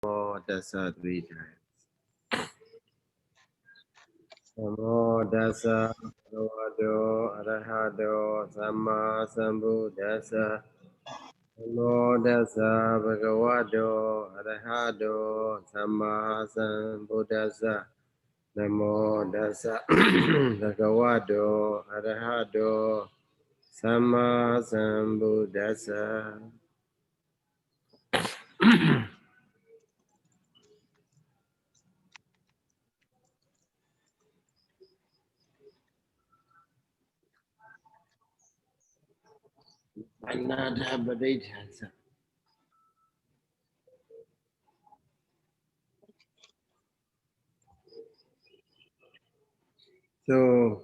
Namo Dasa 3 times. Namo Dasa Bhagavato Arahato Samma Sambuddhassa. Namo Dasa Bhagavato Arahato Samma Sambuddhassa. Namo Dasa Bhagavato Arahato Samma Sambuddhassa. Another Bodhisattva. So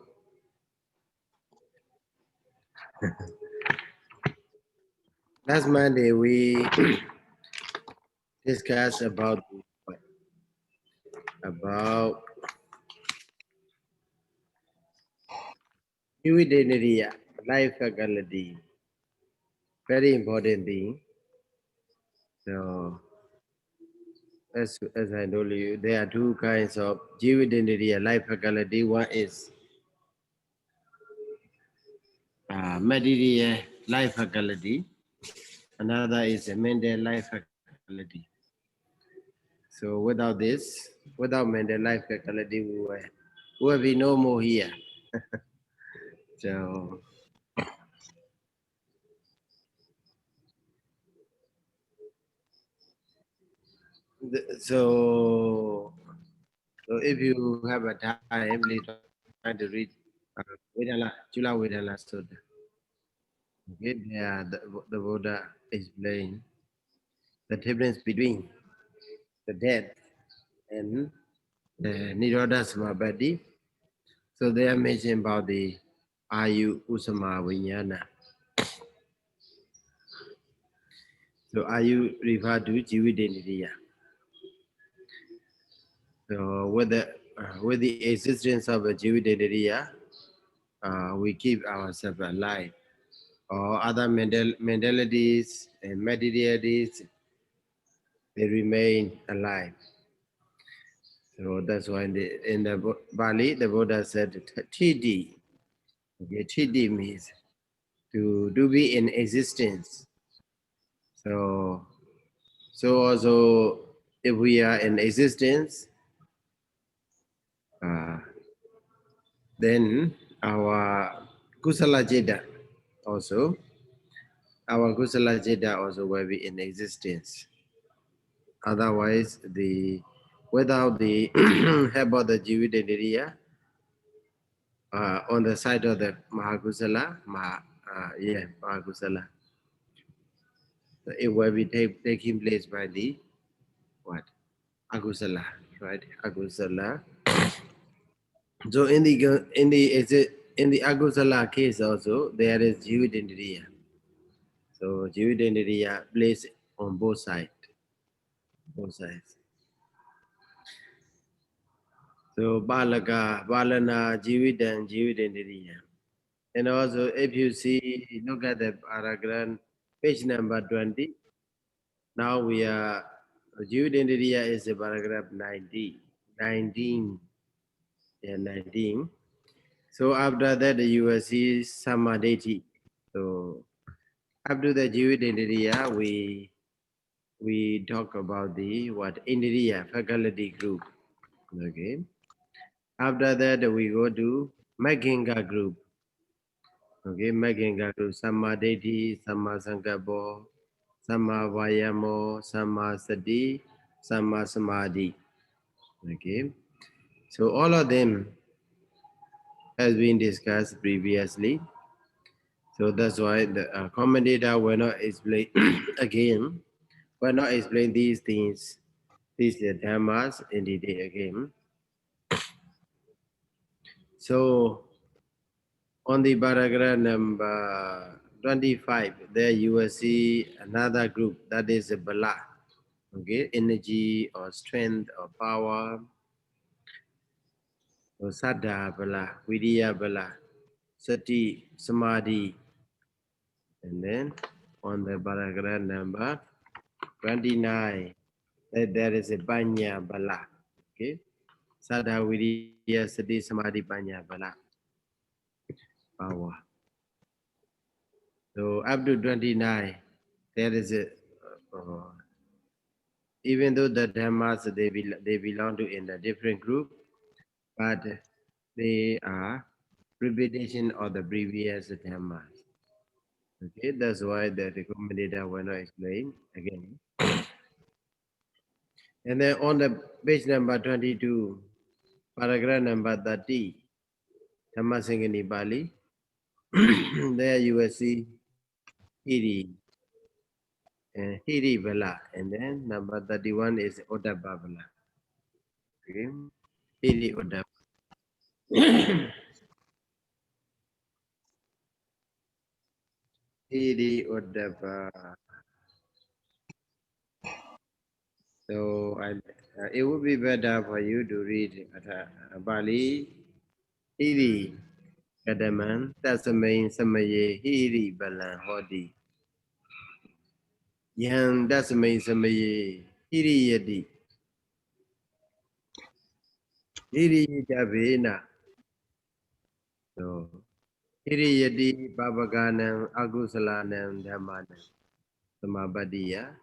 last Monday we discussed about new identity, life faculty, very important thing. So as I told you, there are two kinds of jiva identity, life faculty. One is material life faculty. Another is a mental life faculty. So without this, without mental life faculty, we will be no more here. So so if you have a time, please try to read Vedana, Chula Vedana Sutta. Okay, there the Buddha explained the difference between the death and the Nirodha Samabhati. So they are mentioned about the Ayu Usama Vijnana. So Ayu refer to Jividendriya. So with the existence of a Jividendriya, we keep ourselves alive. Or other mentalities and materialities, they remain alive. So that's why in the Bali, the Buddha said, Chidi. Okay, Chidi means to be in existence. So, so also, if we are in existence, uh, then our Kusala Jeda also, our Kusala Jeda also will be in existence. Otherwise, without the help of the Jividendriya, on the side of the Mahakusala, Mahakusala, it will be taking place by the what? Akusala, right? Akusala. So in the Akusala case also, there is Jividendriya. So Jividendriya plays on both sides. Both sides. So Balaka, Balana, Jividendriya. And also, if you see, look at the paragraph, page number 20. Now we are, Jude India is a paragraph 19. 19. Yeah, 19. So after that, you will see Samadhi. So after the Jude India, we talk about the what India faculty group. Okay. After that, we go to Maginga group. Okay, Maginga group, Samadhi, Sammasaṅgaṇī, Samma Vayamo, Samma Sati, Samma Samadhi. Okay, so all of them has been discussed previously. So that's why the commentator will not explain again, will not explain these things, these dhammas in detail again. So on the paragraph number 25, there you will see another group that is a bala. Okay, energy or strength or power, or saddha bala, viriya bala, sati, samadhi, and then on the paragraph number 29, there is a Panya Bala. Okay. Sada Viriya Sati Samadhi Panya Bala. Power. So up to 29, there is a, even though the Dhammas, they belong to in a different group, but they are repetition of the previous Dhammas. Okay, that's why the commentator will not explain again. And then on the page number 22, paragraph number 30, Dhammasaṅgaṇī Pali, there you will see Hiri and Hiri Bala. And then number 31 is Oddabba Bala. Okay, Hiri Oddabba. Hiri Oddabba. So it would be better for you to read Bali Hiri Kadaman Tasamain Samaye Hiri Balan Hodi Yan Dasamain Samaye Hiri Yadi Hiri Yadavena. So Hiri Yadi Babaganam Agusalanam Dhammanam Samabadiya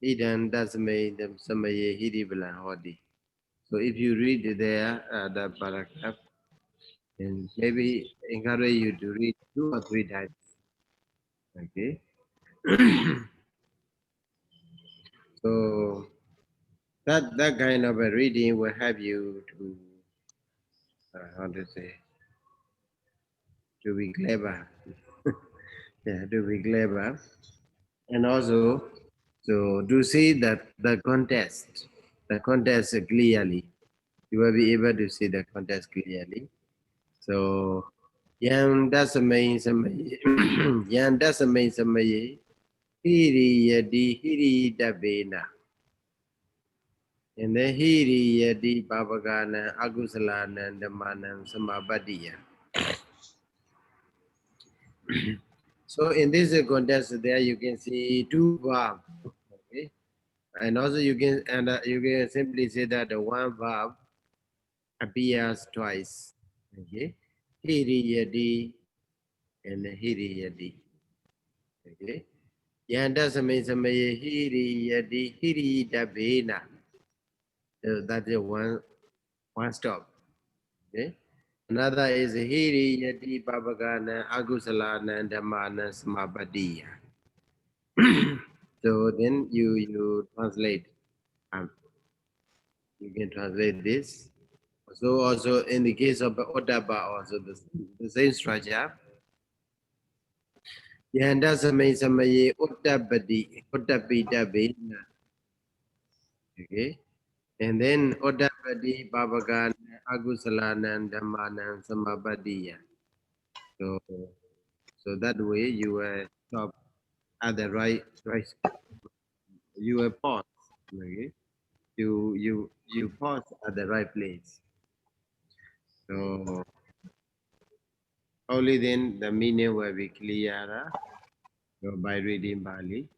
Idan Dasamain Samaye Hiri Balan Hodi. So if you read there the paragraph, and maybe encourage you to read 2 or 3 times. Okay. So that kind of a reading will help you to how to say, to be clever. Yeah, to be clever, and also so to see that the context clearly. You will be able to see the context clearly. So yang dasamay samaye yang dasamay samaye hiri yadi hiri dabena. And then hiri yadi babagana agusalana dhammanam samabadiya. So in this context there you can see 2 verbs. Okay. And also you can simply say that the one verb appears twice. Okay. Hiri yadi and hiri yadi. Okay. Yanda samay samaye hiri yadi hiri dabena. So that is one stop. Okay. Another is hiri yadi babagana agusalana dhammana samabadiya. So then you translate. Um, you can translate this. So also in the case of Oddabba, also the same structure. Yanda samay samaye Oddabadi Oddabida Bena. Okay. And then Oddabadi Babagan Agusalanan Dhammanan Samabadiya. So so that way you will stop at the right you will pause. Okay. You pause at the right place. So only then the meaning will be clearer. So by reading Bali.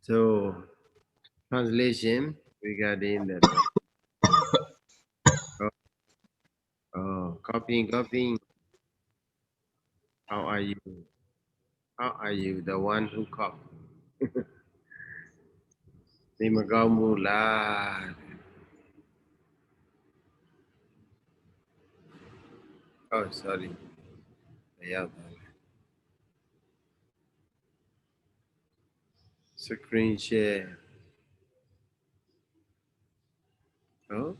So translation regarding that. Oh, copying. How are you? How are you? The one who copy. Ni magamu la. Oh, sorry. Yeah. Screen share. Oh,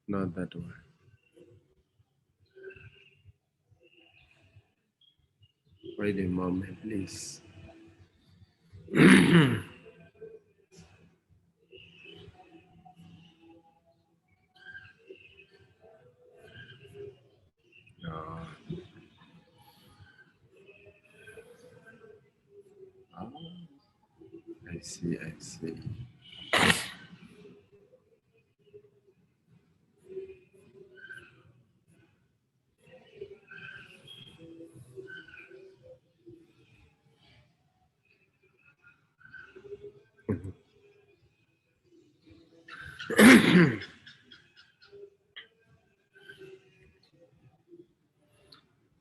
not that one. Wait a moment, please. Oh, I see. I see.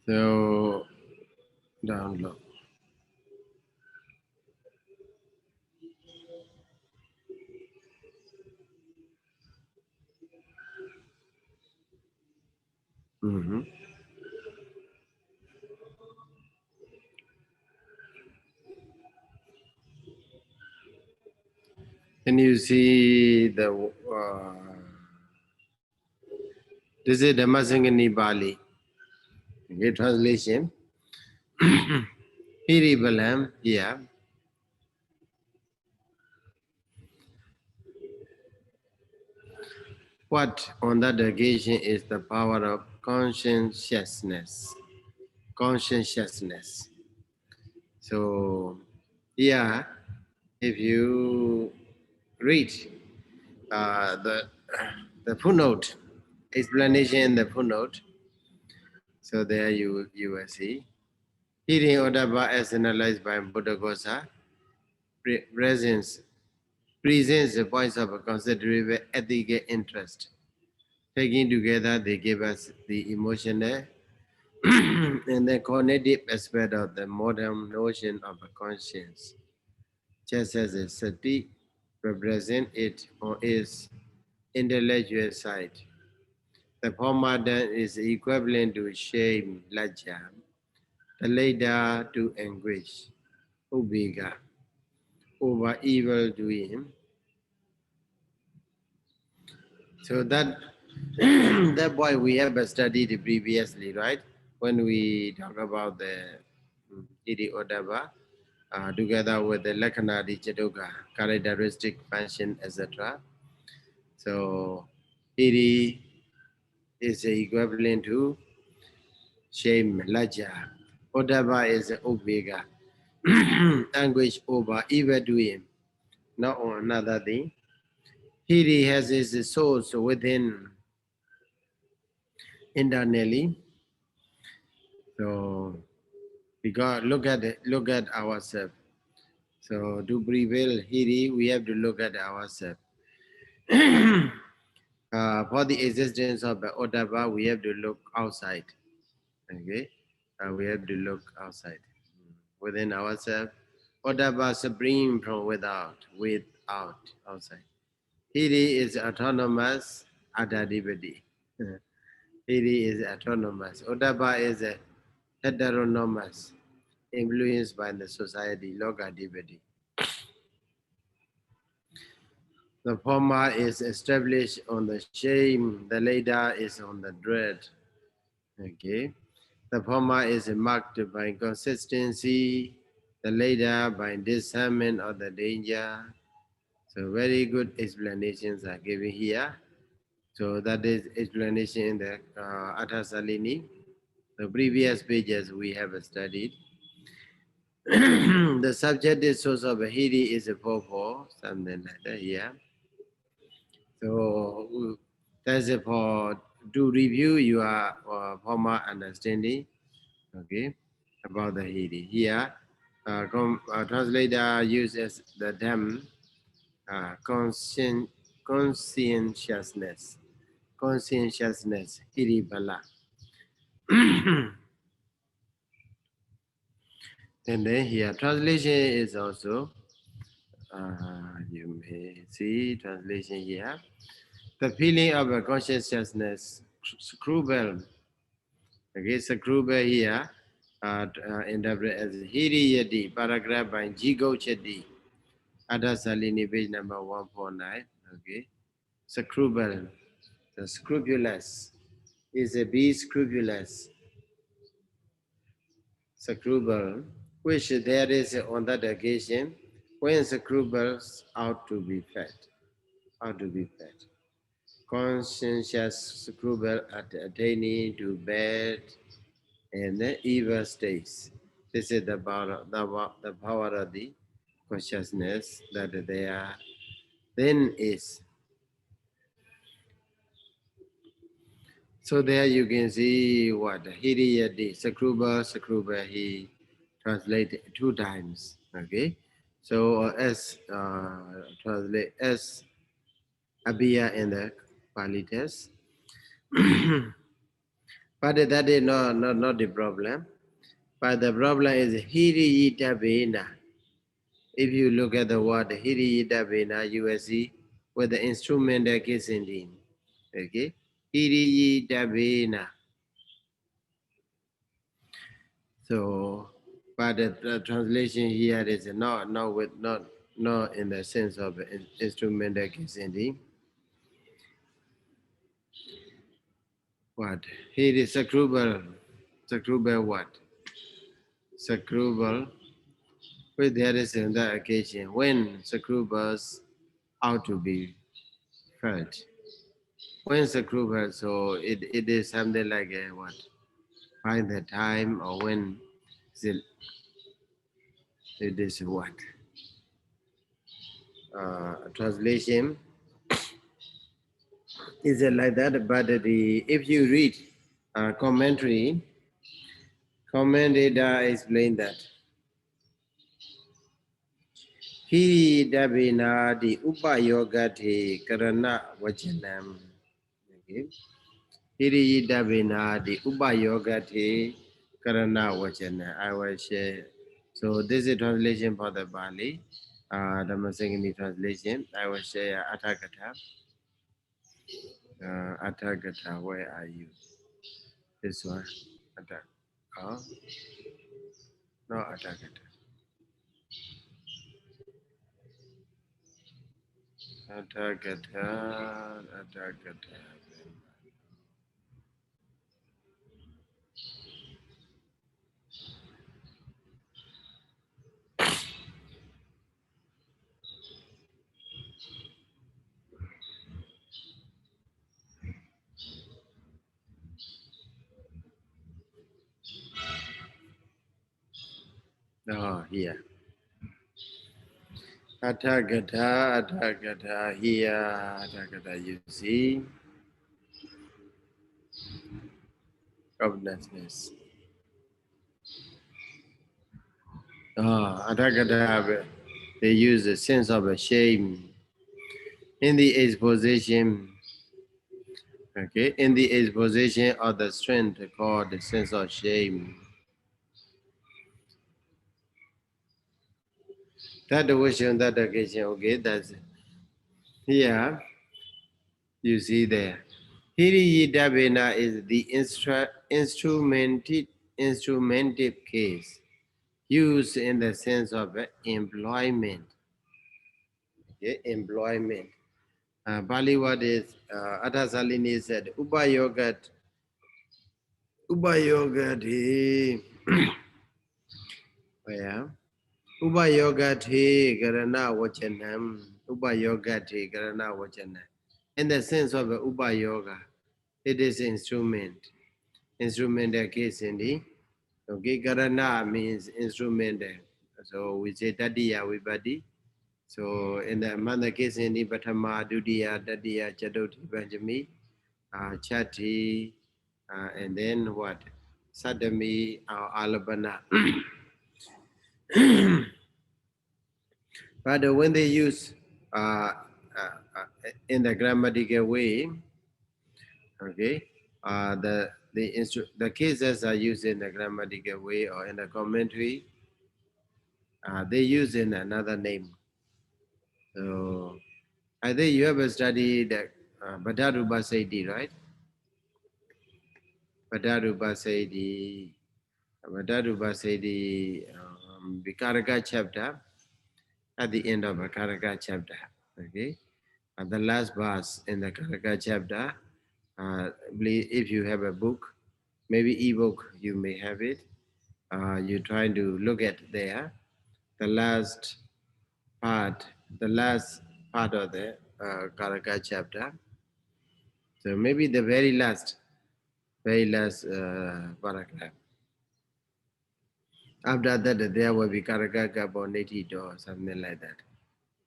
So, down low. And you see the this is Dhammasaṅgaṇī Bali. Okay, translation. Hiri Balam, yeah. What on that occasion is the power of conscientiousness. Conscientiousness. So, yeah, if you read the footnote, explanation in the footnote, so there you will see. Hearing Odaba as analyzed by Buddhaghosa presents the points of a considerable ethical interest. Taking together, they give us the emotional and the cognitive aspect of the modern notion of a conscience, just as a sati represents it on its intellectual side. The former then is equivalent to shame, lajja, the later to anguish, ubhiga, over evil doing. So that that why we have studied previously, right? When we talk about the Iri Odava, together with the Lakanadi Chadoga, characteristic function, etc. So Iri is equivalent to shame, laja. Odava is obega, anguish over evil doing, not on another thing. Hiri has his source within internally. So we got look at ourselves. So to prevail Hiri, we have to look at ourselves. For the existence of the Odava, we have to look outside. Okay, we have to look outside, within ourselves. Odava supreme from without, outside. Hiri is autonomous adadivadi. Hiri is autonomous. Odava is a heteronomous, influenced by the society, logadivadi. The former is established on the shame, the later is on the dread. Okay. The former is marked by consistency, the later by discernment of the danger. So very good explanations are given here. So that is explanation in the Athasalini. The previous pages we have studied. The subjective source of Hiri is a popo, something like that here. So that's it for to review your former understanding, okay, about the Hiri. Here, translator uses the term conscientiousness, Hiri Bala. And then here, translation is also, you may see translation here. The feeling of a consciousness, screwball. Okay, screwball here, interpret as Hiri Yadi, paragraph by Jigo Chedi, Ada Salini, page number 149. Okay, screwball, the scrupulous, is a be scrupulous, screwball, which there is on that occasion when scruples ought to be fed, ought to be fed. Conscientious scruple at attaining to bed and the evil states. This is the power of the consciousness that there then is. So there you can see what Hiriyadi, Sakruba, he translated 2 times. Okay. So as translate as appear in the Pali text. But that is not the problem. But the problem is Hiriyita Vena. If you look at the word Hiriyita Vena, you will see with the instrumental case ending. Okay? Hiriyita Vena. So, but the translation here is not in the sense of instrumental case ending. What? Here is sacrubal. Sacrubal what? Sacrubal. Where there is another occasion when sacrubals ought to be felt. When sacrubal, so it is something like a what? Find the time or when it is what? Translation is it like that? But if you read commentary, commentator explain that he dabina di upayogati karana vachanam. Okay. Hiri dabina di upayogati karana vachana. I will share. So this is translation for the Bali, Dhammasaṅgaṇī translation. I will share Athakatha. Athakatha, where are you? This one. Athakatha. Oh, no Athakatha. Athakatha, Athakatha. Oh, here. Athakatha, Athakatha, here, Athakatha, you see, covetousness. Athakatha, they use the sense of a shame in the exposition, okay, in the exposition of the strength called the sense of shame. That devotion, that occasion, okay, that's here, you see there. Hiriyidabena is the instrumentive case used in the sense of employment. Okay, employment. Bali word is Atasalini said Ubayogati where Ubayogati Garana Wachanam Ubayogati Garana Wachanam. In the sense of Ubayoga, it is instrument. Instrumental case in the okay, Garana means instrumental. So we say Tadiya Vibadi. So in the Manda case in the Batama, Dudiya, Tadiya, Chadoti, Benjami, Chati, and then what? Sadami, Alabana. But when they use in the grammatical way, okay, the cases are used in the grammatical way or in the commentary, they use in another name. So I think you have studied Badaruba Saidi, right? Badaruba Saidi, Badaruba Saidi, Vikaraka chapter, at the end of a Karaka chapter, okay? At the last verse in the Karaka chapter, if you have a book, maybe ebook, you may have it. You're trying to look at there, the last part, the last part of the Karaka chapter. So maybe the very last paragraph. After that, there will be Karaka Boneti or something like that.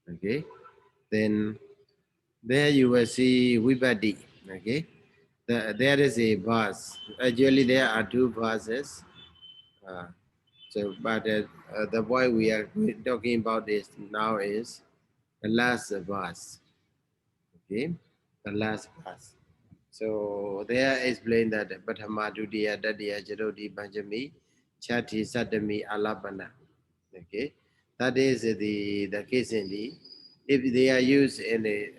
Okay, then there you will see Vibadi. Okay, there is a verse. Actually, there are two verses. Uh, but the boy we are talking about is now is the last verse. Okay, the last verse. So there explain that Pathama Dutiya Tatiya Jaroti Panchami Chati Satami Alapana. Okay, that is the case in the if they are used in a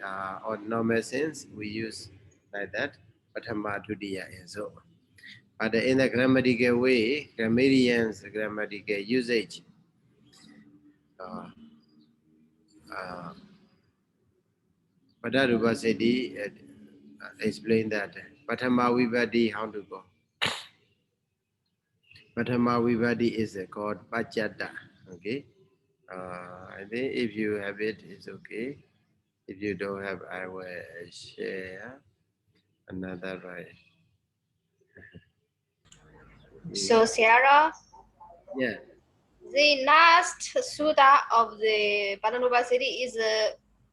on normal sense, we use like that. Pathama Dutiya and so. But in the grammatical way, grammarians grammatical usage uh, uh, Padarupa Siddhi explain that Pathama Vibhadi how to go. Pathama Vibhadi is called Pachata. Okay. I think if you have it, it's okay. If you don't have, I will share another right. So, Sarah, Yeah. the last sutta of the Padanupa city is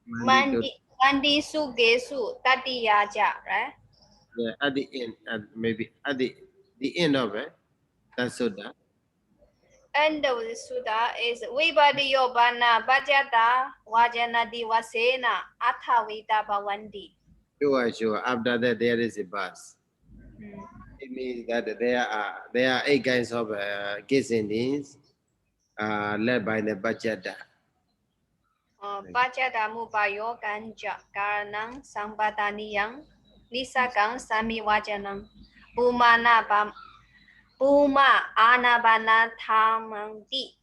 Mandito. Mandi Sugesu Tatiyaja, right? Yeah. At the end, maybe at the end of it, that's so that. End of the sutta is Vibadiyo Bana Bhajata Vajana Divasena Athavita Bhavandi. Sure, sure. After that, there is a bus. It means that there are 8 kinds of case endings led by the Pachata. Bhajata Mupayo Ganja Karanang Sambadaniyang Nisakang Sami Vajanang Pumana Puma Anabana Thamandi.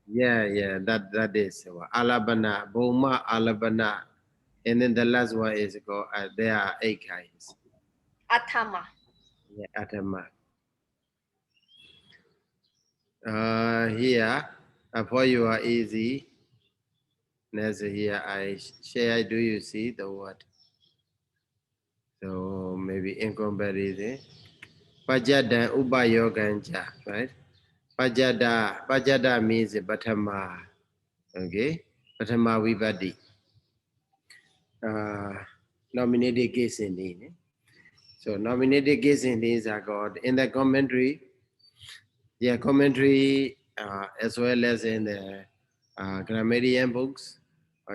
Yeah, that is Alabana, Boma, Alabana, and then the last one is called. There are 8 kinds. Atama. Yeah, Atama. Here, for you are easy. Next here, I share. Do you see the word? So maybe in comparison, Pajada Ubayoganja, right? Pajada means Batama. Okay, Batama Vibadi. Nominated case ending. So nominated case endings are called in the commentary. Yeah, commentary as well as in the grammarian books.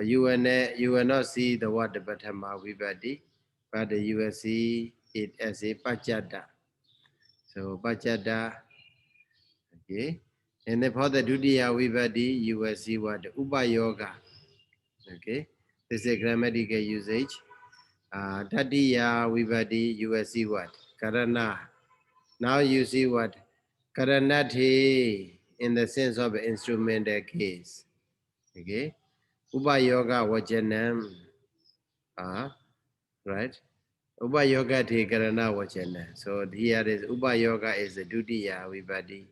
You will not see the word Batama Vibadi, but you will see it as a Pachada. So Pachada, okay. And then for the Dutiya Vibadi, you will see what Upayoga. Okay, this is a grammatical usage. Tatiya Vibadi, you will see what? Karana. Now you see what? Karanati in the sense of instrumental case. Okay. Upayoga Vajanam. Right? Upayoga te Karana Vajanam. So here is Upayoga is the Dutiya Vibadi.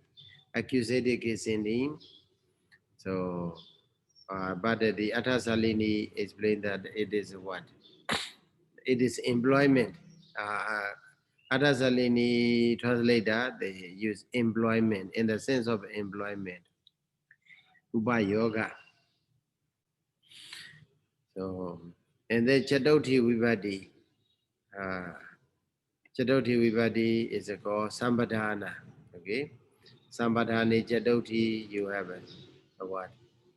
Accusative case ending. So but the Atasalini explained that it is what? It is employment. Atasalini translator, they use employment in the sense of employment. Upa yoga. So, and then Chadoti Vivadi. Uh, Chadoti Vivadi is called Sambadhana. Okay. Sambadhani Chadoti, you have a what?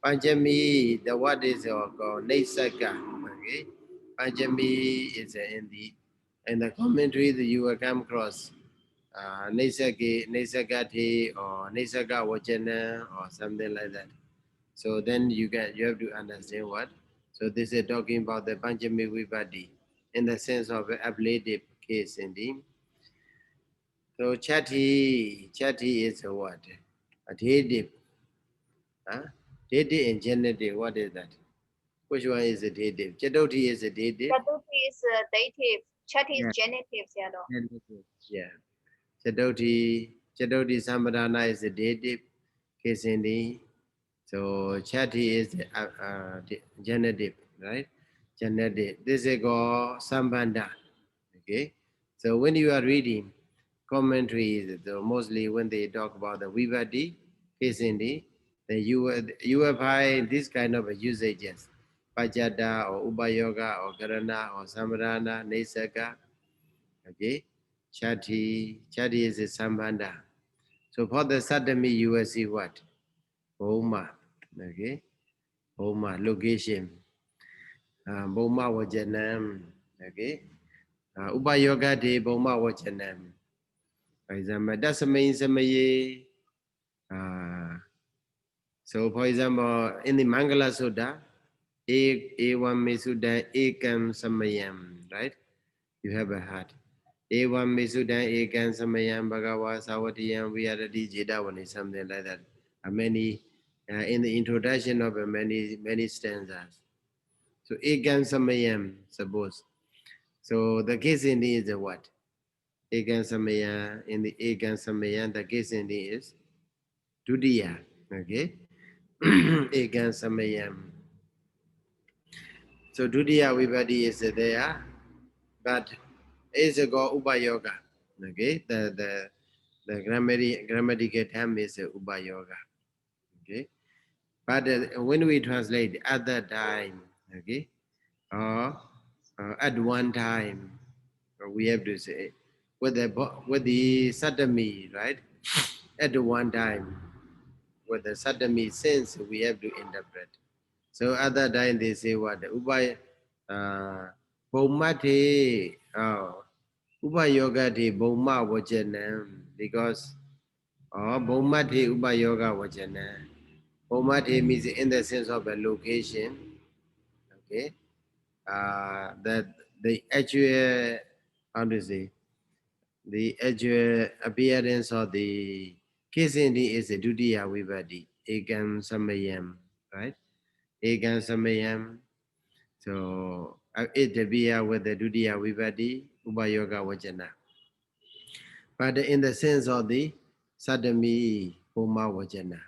Panchami, the word is called Naisaka. Okay. Panchami is in the commentary that you will come across Naisakati or Naisaka Vajana or something like that. So then you have to understand what. So this is talking about the Panchami Vibhadi in the sense of ablative case indeed. So chati is a what? Adhesive. Huh? Dative and genitive, what is that? Which one is a dative? Chatoti is a dative. Chatuti is dative. Chati is Yeah. genitive. Genitive. Yeah. Chatoti Samadhana is a dative case indeed. So chati is genitive, right? Genitive. This is called sambandha. Okay. So when you are reading commentaries, mostly when they talk about the vivadi, case indeed, then you will find this kind of usages. Pajada or ubayoga or karana or samarana, nesaka. Okay. Chati is a sambandha. So for the sadami, you will see what? Homa. Okay. Homa, location. Boma Vajanam. Okay. Ubayogati Boma Vajanam. For example, that's a main Samaye. So, for example, in the Mangala Sutta, Evam Mesudan Ekam Samayam, right? You have a heart. Evam Mesudan Ekam Samayam Bhagava Savatiyam Vyarati Jedavani, something like that. Many in the introduction of many stanzas. So Ekam Samayam, suppose. So the case ending is what? Ekam Samaya, in the Ekam Samaya, the case ending is Tudiya. Okay? Ekam Samayam. So Dutiya Vibhati is there, but is a go Upayoga. Okay, the grammatical term is Upayoga. Okay, but when we translate at that time, okay, or at one time, we have to say with the Sadami, right? At one time, with the Sadami sense, we have to interpret. So at that time they say what? Bhumati, Ubayogati Bhuma Vajanam, because Bhumati Ubayoga Vajanam. Bhumati means in the sense of a location, okay? That the actual, how to say, the actual appearance of the Kisindi is a Dutiya Vibhati, Ekam Samayam, right? Ekam Samayam. So it be with the Dutiya Vibhati, Ubayoga Vajana. But in the sense of the Sadami Puma Vajana.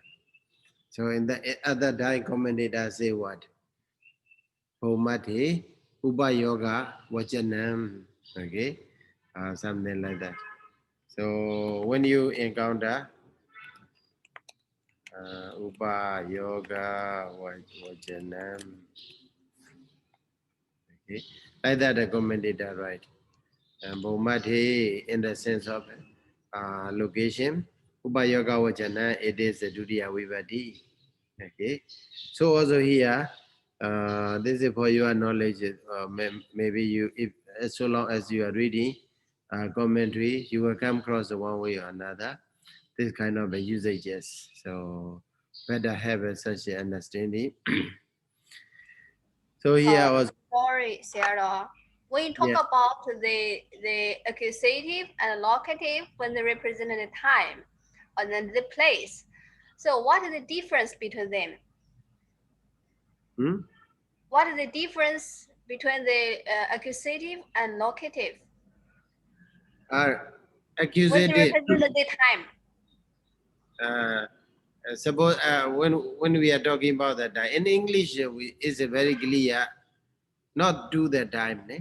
So in the other dying commentator say what? Pumati Ubayoga Vajanam. Okay? Something like that. So when you encounter Ubayoga Vajanam, okay? Like that the commentator right. Bhumati in the sense of location. Upayoga Vajana, it is the Dutiya Vibhati. Okay. So also here, this is for your knowledge. Maybe you, if as so long as you are reading commentary, you will come across one way or another this kind of usages. So better have such an understanding. So here was Sorry, Sarah. When you talk yeah. about the accusative and locative when they represent the time and then the place, so what is the difference between them? Hmm? What is the difference between the accusative and locative when they Accusative. represent the time? Uh, suppose when we are talking about that time in English, is a very clear. Not do the time. Eh?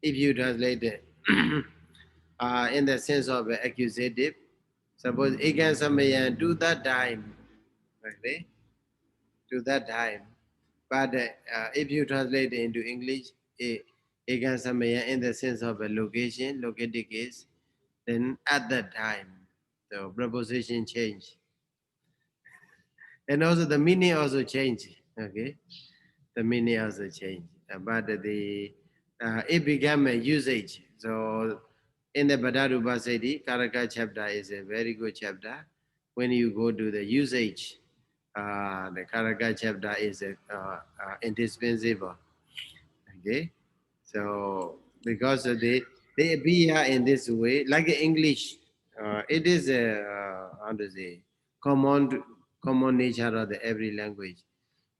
If you translate it in the sense of accusative, suppose against somebody do that time, okay? Do that time. But if you translate it into English, against somebody in the sense of a location, located case, then at that time, the preposition change. And also the meaning also change. Okay, the meaning also change. But the it became a usage. So in the Badaruba Sedi, Karaka chapter is a very good chapter. When you go to the usage, the Karaka chapter is indispensable. Okay, so because of they appear in this way, like English, it is a how to say common nature of the every language.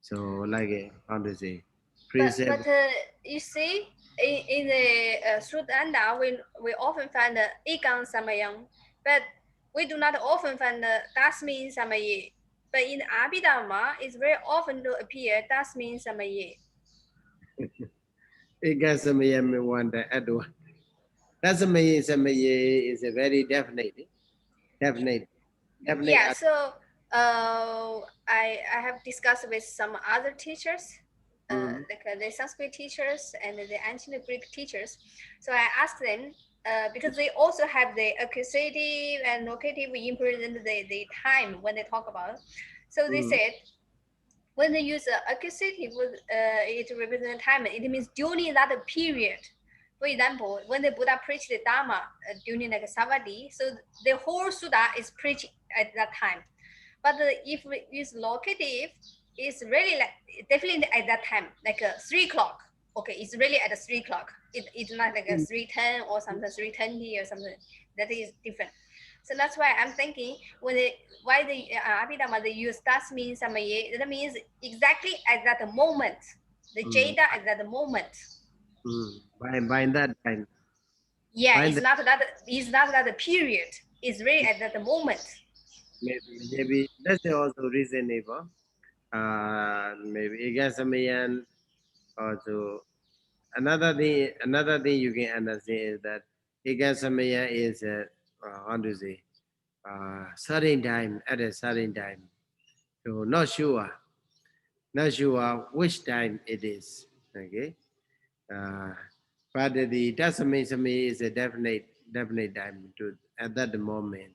So like how to say precept. But you see, in the Sudanda, we often find the ikan samayang, but we do not often find the dasmin samaye. But in Abhidhamma, it's very often to appear dasmin samaye. It got some one that add one. That's a is a very definite, definite. Yeah, so I have discussed with some other teachers, Mm, like the Sanskrit teachers and the ancient Greek teachers. So I asked them because they also have the accusative and locative imprint the time when they talk about. So they mm, said when they use accusative, it represents time. It means during that period. For example, when the Buddha preached the Dharma during like Samadhi, so the whole Sutta is preached at that time. But if we use locative, it's really like definitely at that time, like 3 o'clock. Okay, it's really at 3 o'clock. It's not like a 3:10 or something 3:20 or something. That is different. So that's why I'm thinking why the Abhidhamma they use tasmin samaye. That means exactly at that moment, the jada at that moment. By that time. Yeah, By it's that, not that period. It's really at that moment. maybe that's also reasonable. Maybe Igasamayan also another thing you can understand is that Igasamaya is how to say certain time at a certain time. So not sure which time it is. Okay, uh, but the Dasamaya is a definite time to at that moment.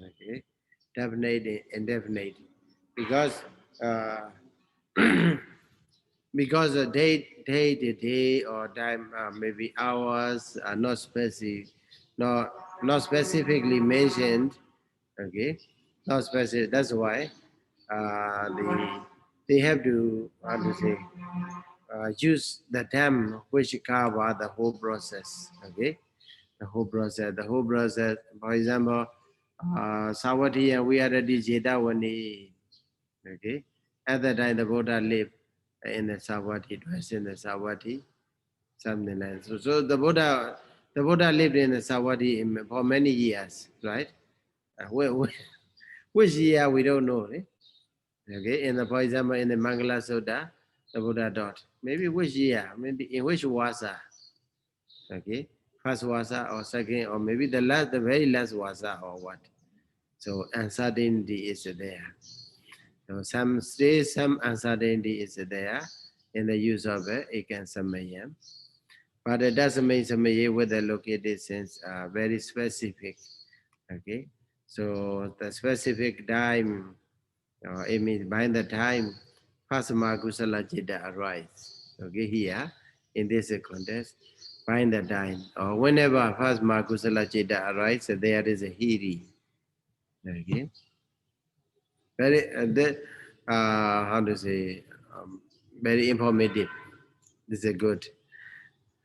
Okay, definite and indefinite because. Because the day or time, maybe hours are not not specifically mentioned. Okay, not specific. That's why they have to how to say use the term which cover the whole process. Okay, the whole process. For example, Savati and we are the Jedawani. Okay, at that time the Buddha lived in the Savatthi, it was in the Savatthi, something like that. So the Buddha lived in the Savatthi for many years, right? Which year we don't know. Eh? Okay, for example, in the Mangala Sutta, the Buddha taught. Maybe which year, maybe in which wasa, okay? First wasa or second, or maybe the very last wasa or what. So uncertainty is there. So some uncertainty is there in the use of Ekan Samaya. But it doesn't mean Samaya with the located sense very specific. Okay. So the specific time, it means by the time Pasama Kusala Jita arise. Okay, here in this context, by the time, or whenever Pasama Kusala Jita arise, there is a hiri. Okay. Very how to say very informative. This is good.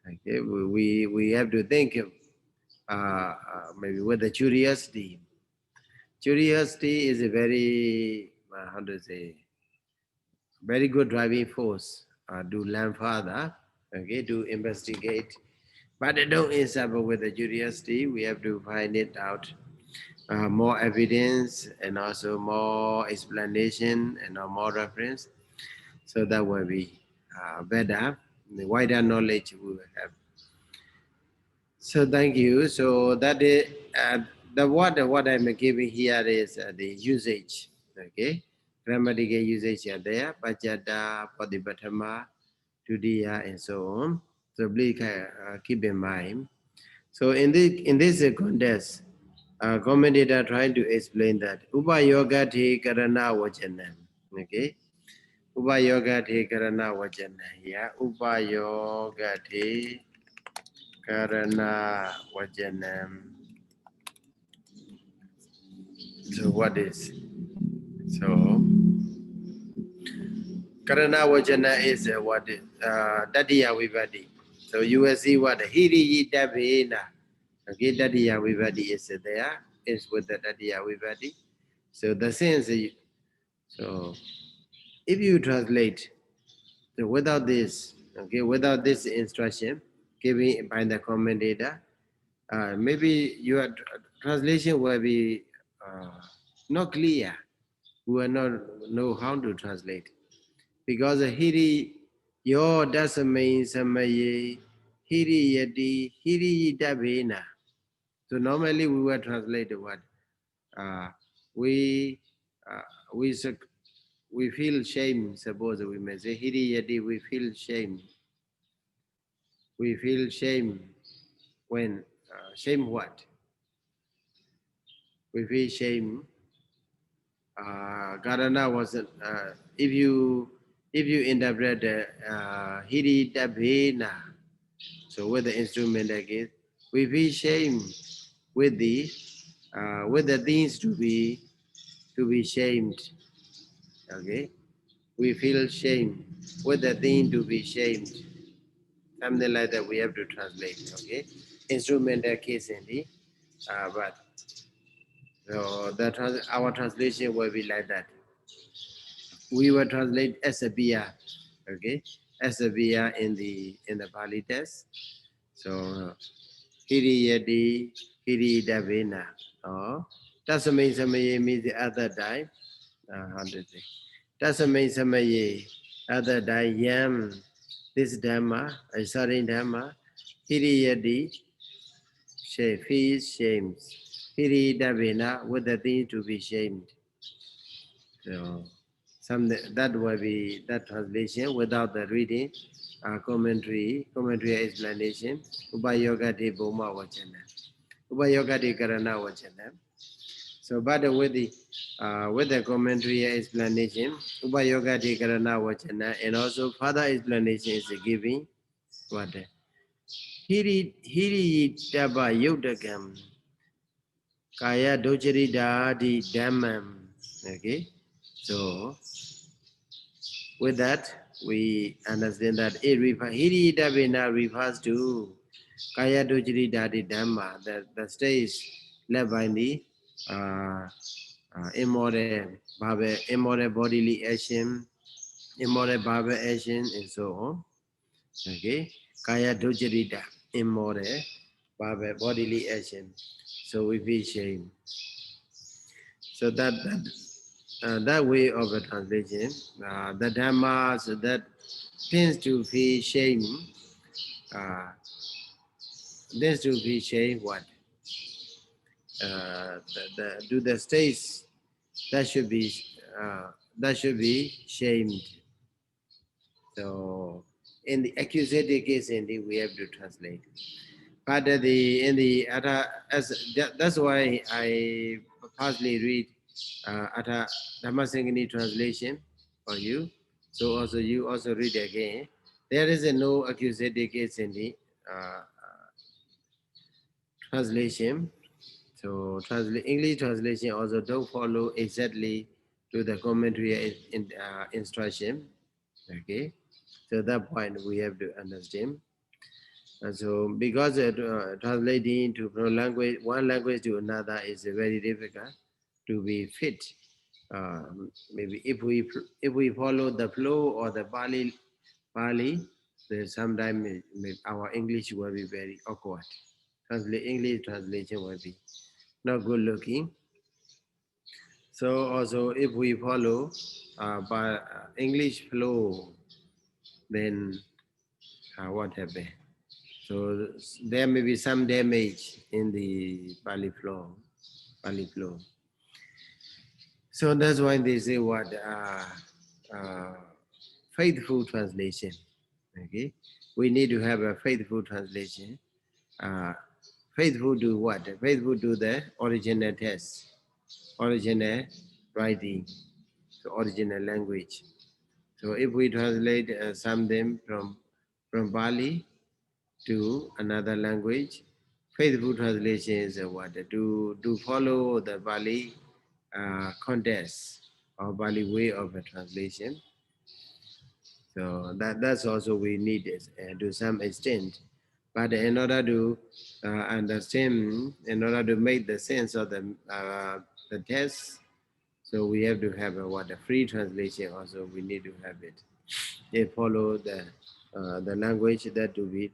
Okay, we have to think maybe with the curiosity. Curiosity is a very how to say very good driving force to learn further. Okay, to investigate. But don't stop with the curiosity. We have to find it out. More evidence and also more explanation and more reference. So that will be better, the wider knowledge we will have. So thank you. So that is what I'm giving here is the usage. Okay, grammatical usage are there, pajada, padipattama, tudiya, and so on. So please keep in mind. So in this context, commentator trying to explain that upa yoga te karana vajanam. Okay, upa yoga te karana vajanam. Yeah, upa yoga te karana vajanam. So what is? So karana vajana is what is tadiya vivadi. So you will see what hiri dabena. Okay, tadiya vivadi is there. Is with the tadiya vivadi. So the sense. So if you translate so without this, okay, without this instruction given by the commentator, maybe your translation will be not clear. We will not know how to translate because hiri yo dasame samaye hiri yati hiri yitabena. So normally we will translate what uh, we uh, we we feel shame. Suppose we may say hiri yati. We feel shame. We feel shame when shame what? We feel shame Karana wasn't. If you interpret hiri tabena, so with the instrument again, we feel shame with the things to be shamed. Okay, we feel shame with the thing to be shamed. Something like that. We have to translate. Okay, instrumental case in the but so our translation will be like that. We will translate as a bia, okay, as a bia in the Pali text. So hiri yadi hiri davena. Oh, tasamain samaye means the other time. How to say? Tasamain samaye other day yam. This dhamma, sorry dhamma. Hiri yadi shame, feels shames. Hiri davena with the thing to be shamed. So some that will be that translation without the reading, commentary explanation. Ubayogati Boma Vachana. Ubayogati Karana Vachana. So but with the commentary explanation, Ubayogati Karana Vachana, and also further explanation is giving what Hiri Taba Yodagam Kaya Dojari Dadi Dhammam. Okay. So with that, we understand that Hiri Davina refers to Kaya Dojiri Dadi Dhamma, the stage led by the uh, immoral bodily action, immoral Bhava action, and so on. Okay, Kaya Dojirita, immoral Bhava bodily action. So we feel shame. So that way of a translation, the Dhamma, so that tends to feel shame, uh, tends to feel shame what? Do the states that should be shamed. So in the accusative case, indeed, we have to translate. But in the as that's why I partially read Dhammasaṅgaṇī translation for you. So also you also read again. There is a no accusative case in the translation. So English translation also don't follow exactly to the commentary instruction. Okay, so that point we have to understand. And so because translating to from language one language to another is very difficult to be fit. Maybe if we follow the flow or the Pali, then sometimes our English will be very awkward. English translation will be not good looking. So also if we follow by English flow, then what happened? So there may be some damage in the Pali flow. Pali flow. So that's why they say what uh, faithful translation. Okay, we need to have a faithful translation. Uh, faithful to what? Faithful to the original text, original writing, so original language. So if we translate something from Bali to another language, faithful translation is what? To follow the Bali context or Bali way of a translation. So that's also we need it to some extent. But in order to understand, in order to make the sense of the text, so we have to have a free translation. Also, we need to have it. They follow the language that to be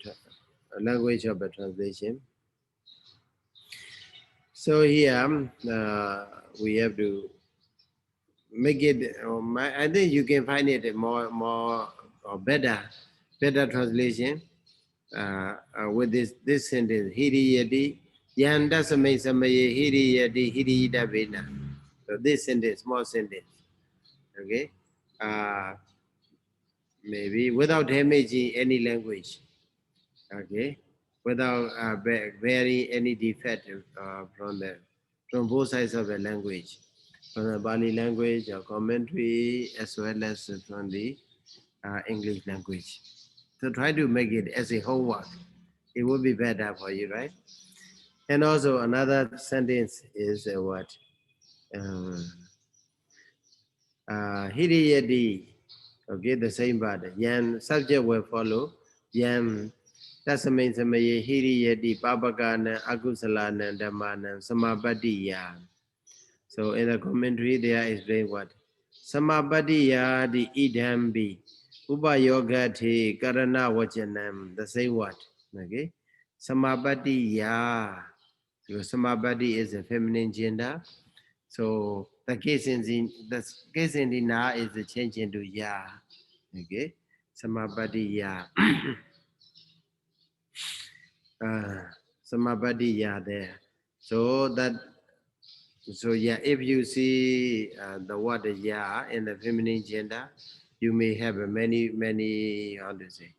language of the translation. So here we have to make it. I think you can find it more or better translation with this sentence. Hiri yadi yanda samaye hiri yadi hiri dabena. So this sentence, small sentence. Okay, maybe without damaging any language. Okay, without bearing any defect from both sides of the language. from the Bali language or commentary as well as from the English language. So try to make it as a homework. It will be better for you, right? And also another sentence is what? Um, Hiriyadi. Okay, the same word. Yan subject will follow. Yan tasamain samaye hiriyadi papagana akusalana dhammana samabadiya. So in the commentary there is very what? Samabadiya di idhambi. Upa yoga te karana vajanam. The same word. Okay. Samabadiya. So samabadi is a feminine gender. So the case in the na is the change into ya. Okay. Samabadi ya. Samabadi ya there. So yeah, if you see the word ya in the feminine gender, you may have many how to say.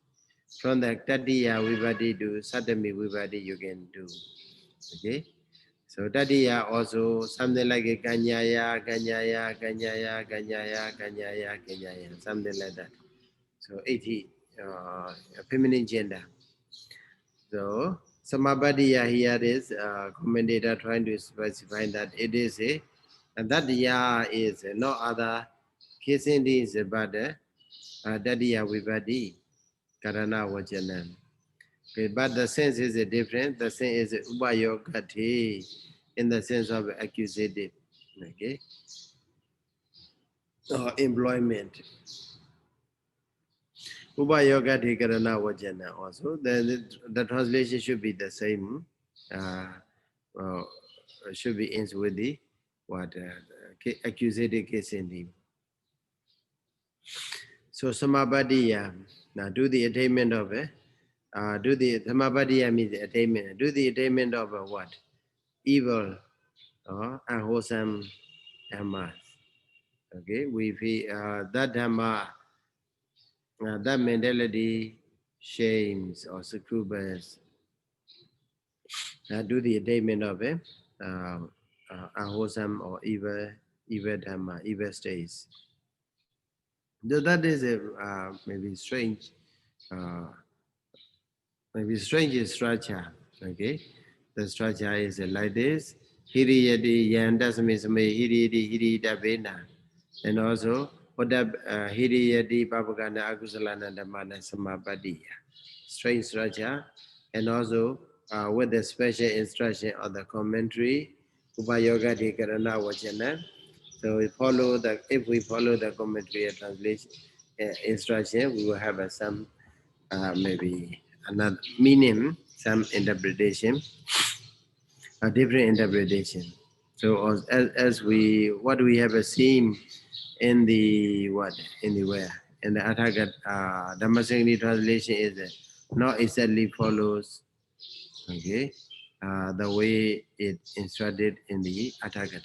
From the tadiya vibhadi to satami vibhadi you can do. Okay. So tadiya also something like a kanyaya, kanyaya, kanyaya, kanyaya, kanyaya, kanyaya, something like that. So 80 feminine gender. So samabadiya here is commentator trying to specify that it is and that ya is no other kissing is but tadiya vibhadi karana vajanam. Okay, but the sense is different. The sense is ubayogati in the sense of accusative, okay, or employment. Ubayogati karana vajana also. The translation should be the same. Uh, uh, should be ends with the what accusative case ending. So samabadiya. Now do the attainment of it. Do the samabadiya means the attainment. Do the attainment of what? Evil or unwholesome dhammas. Okay, we feel that dhamma, that mentality shames or succubus do the attainment of it, unwholesome or evil dhamma, evil states. So that is a uh, maybe strange structure. Okay, the structure is like this. Hiriyadi yandasame same hiriyadi hiriyada vena. And also, hiriyadi papagana akusalana dhammana samapadiya. Strange structure. And also, with the special instruction of the commentary, Upayoga Dhikarana Vachana. So if we follow the commentary translation instruction, we will have some maybe another meaning, some interpretation, a different interpretation. So as we what we have seen in the where in the Athagat Dhammasaṅgaṇī translation is not exactly follows the way it instructed in the Athagata.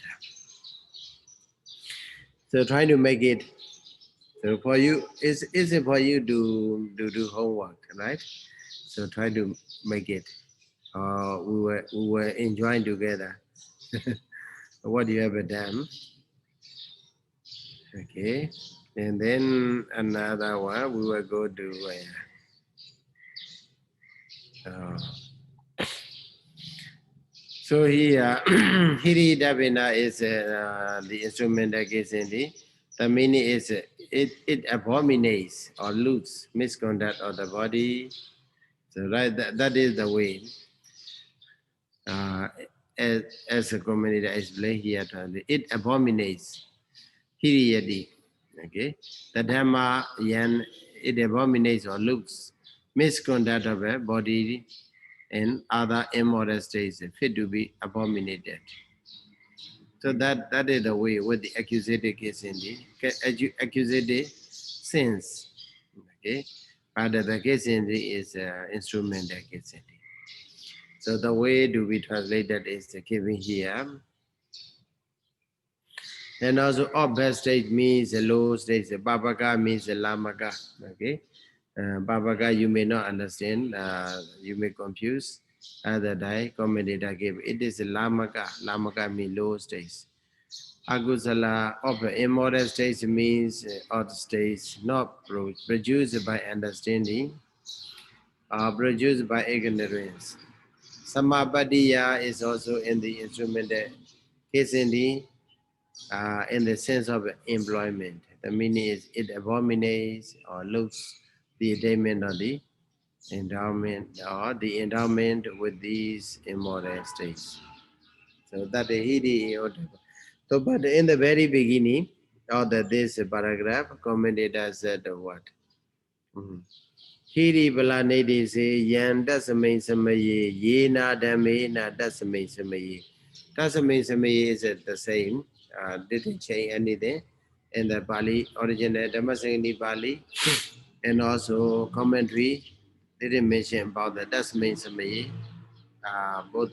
So trying to make it so for you is it for you to do homework, right? So try to make it. We were enjoying together. What you have done, okay? And then another one we will go to so here Hiri Davina is the instrumental case in the meaning is it abominates or loots misconduct of the body. So right that is the way. Uh, as a community explained here, it abominates hiriyadi. Okay, the dhamma yan it abominates or looks misconduct of a body and other immoral states fit to be abominated. So that is the way with the accusative case in the accusative sense. Okay, but the case in the is instrumental case in the. So the way to be translated is given here. And also upper stage means the low stage, the babaka means the lamaka. Okay. Babaka you may not understand, you may confuse. Other die commentator gave it is a lamaka. Lamaka means low stage. Agusala of immoral states means odd states not produced by understanding or produced by ignorance. Samabadiya is also in the instrumental case in the sense of employment. The meaning is it abominates or looks the attainment of the endowment with these immoral states. So that he so but in the very beginning of this paragraph, commentator said what? Hiri Balanedi say Yan Dasame Samaye, Yena Damena Dasame Samaye. Dasame Samaye is the same, didn't change anything in the Bali, original Dhammasaṅgaṇī Bali, and also commentary didn't mention about the Dasame Samaye. Both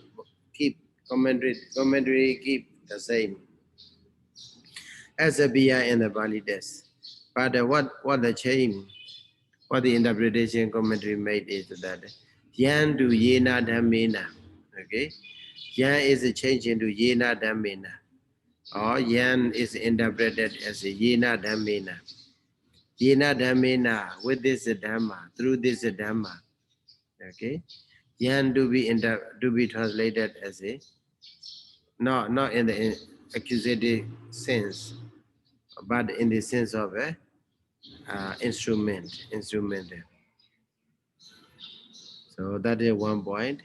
keep commentary keep the same as a Bia and the Bali does. But what the change? What the interpretation commentary made is that Yan to Yena Dhammena. Okay? Yan is a change into Yena Dhammena. Or Yan is interpreted as a Yena Dhammena. Yena Dhammena, with this Dhamma, through this Dhamma. Okay? Yan to be translated as a not in the accusative sense, but in the sense of a instrument. So that is one point.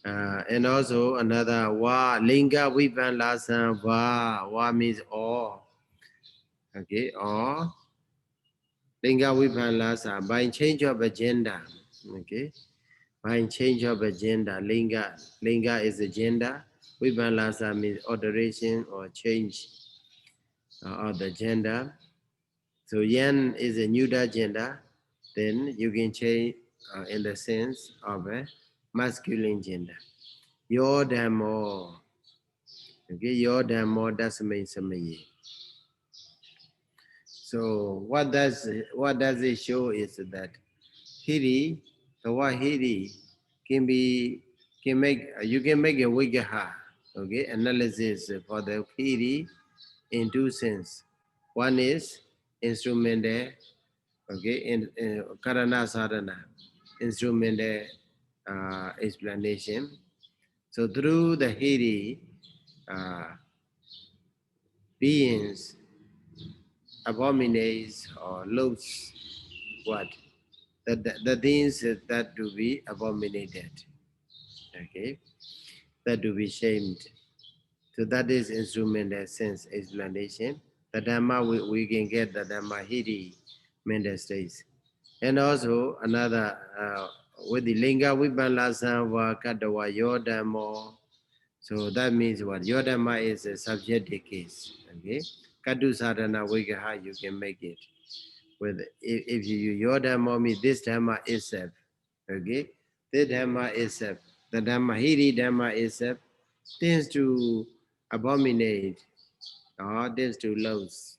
And also another wa linga vipan lasan wa means all. Okay, or linga vipan lasa by change of agenda. Okay, by change of agenda. Linga is agenda. Vipan lasa means alteration or change of the gender. So yan is a new gender. Then you can change in the sense of a masculine gender. Your dhammo. Okay, your dhammo dasame samaye. So what does it show is that hiri, the word hiri you can make a vigaha, okay, analysis for the hiri in two sense. One is instrumental, okay, in karana sadhana, instrumental explanation. So through the hiri, beings abominates or loathes what? The things that to be abominated. Okay? That to be shamed. So that is instrumental sense explanation. The Dhamma we can get the Dhamma hiri mental states. And also another with the linga vipanlasa va kadawa yodamo. So that means what? Yodama is a subjective case. Okay? Kadu sadhana vigaha, you can make it. With if you use your dhamma means this dhamma itself. Okay? This dhamma itself. The dhamma, hiri dhamma itself tends to abominate or tends to lose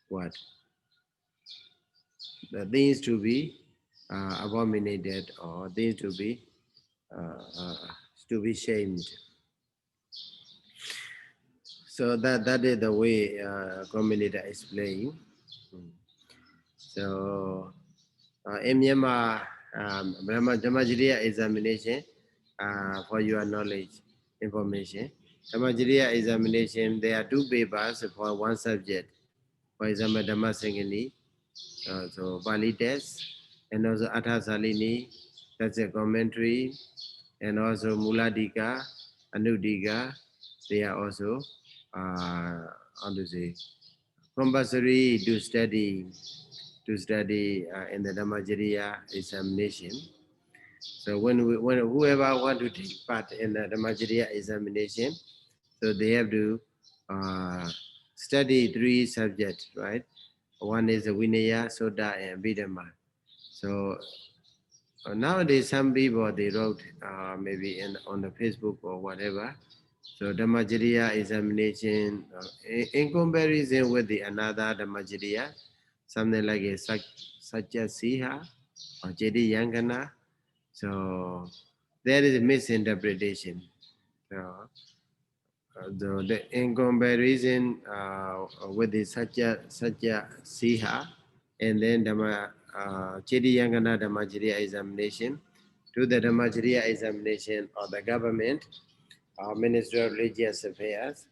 what? The things to be abominated or things to be shamed. So that is the way community explain. So in Myanmar, Dhammajiya examination, for your knowledge, information. Dhammajiya examination, there are two papers for one subject. For example, Dhammasaṅgaṇī, so Bali test, and also Athasalini, that's a commentary, and also Muladika, Anudika, they are also, how to say, compulsory to study in the Dhammajiya examination. So when whoever want to take part in the Dhammajiya examination, so they have to study three subjects, right? One is the Vinaya, Soda, and Vidama. So nowadays some people they wrote maybe on the Facebook or whatever. So Dhammajiya examination in comparison with the another Dhammajiya, something like a Satya Siha or Jedi Yangana. So there is a misinterpretation. So the in comparison with the Satya Siha and then Dhamma Chidiyangana Dhammacharya examination to the Dhammacharya examination of the government, Ministry of Religious Affairs.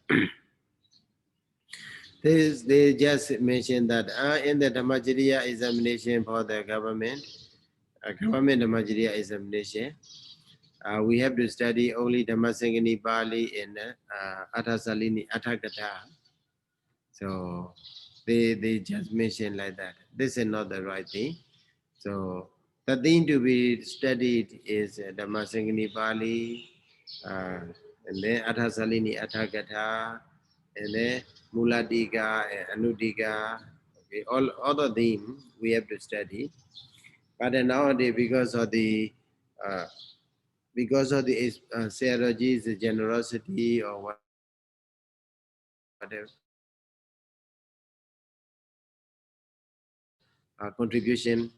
They just mentioned that in the Dhammacharya examination for the government, government Dhammacharya examination, we have to study only Dhammasaṅgaṇī Pali and Athasalini Athagata. So they just mentioned like that. This is not the right thing. So the thing to be studied is Dhammasaṅgaṇī Pali, and then Athasalini Athagata, and then Muladika and Anudika. Okay, all of them we have to study. But nowadays, uh, because of the Sayadaw's generosity or whatever, contribution,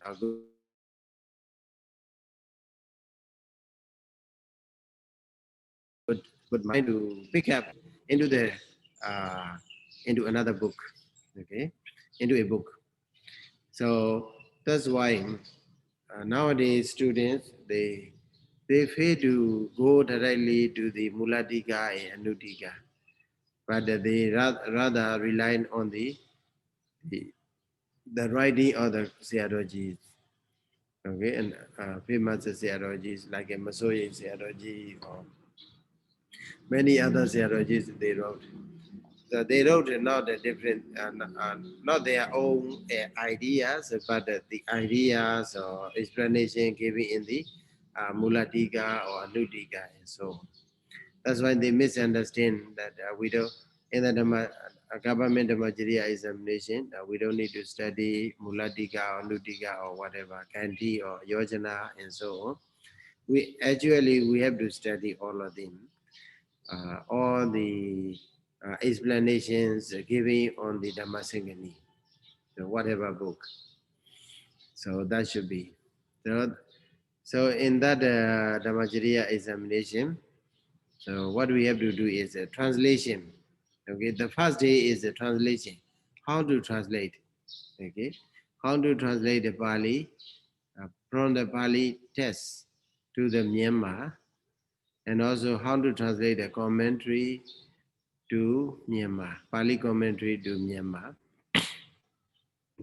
good mind to pick up into the uh, into another book, okay, into a book. So that's why nowadays students they fail to go directly to the Muladika and Anudika, but they rather rely on the, the writing of the Sayadaw, okay, and famous Sayadaw like a Masoya Sayadaw or many other Sayadaw they wrote. So they wrote not a different, not their own ideas, but the ideas or explanation given in the Muladika or Anudika and so on. That's why they misunderstand that we don't, in the government Dhammacarya examination, we don't need to study Muladika or Anudika or whatever, Kanti or Yojana and so on. We have to study all of them, all the explanations given on the Dhammasaṅgaṇī, whatever book. So that should be. So in that Dhammacarya examination, so what we have to do is a translation. Okay, the first day is a translation. How to translate? Okay, how to translate the Pali from the Pali text to the Myanmar, and also how to translate the commentary to Myanmar, Pali commentary to Myanmar.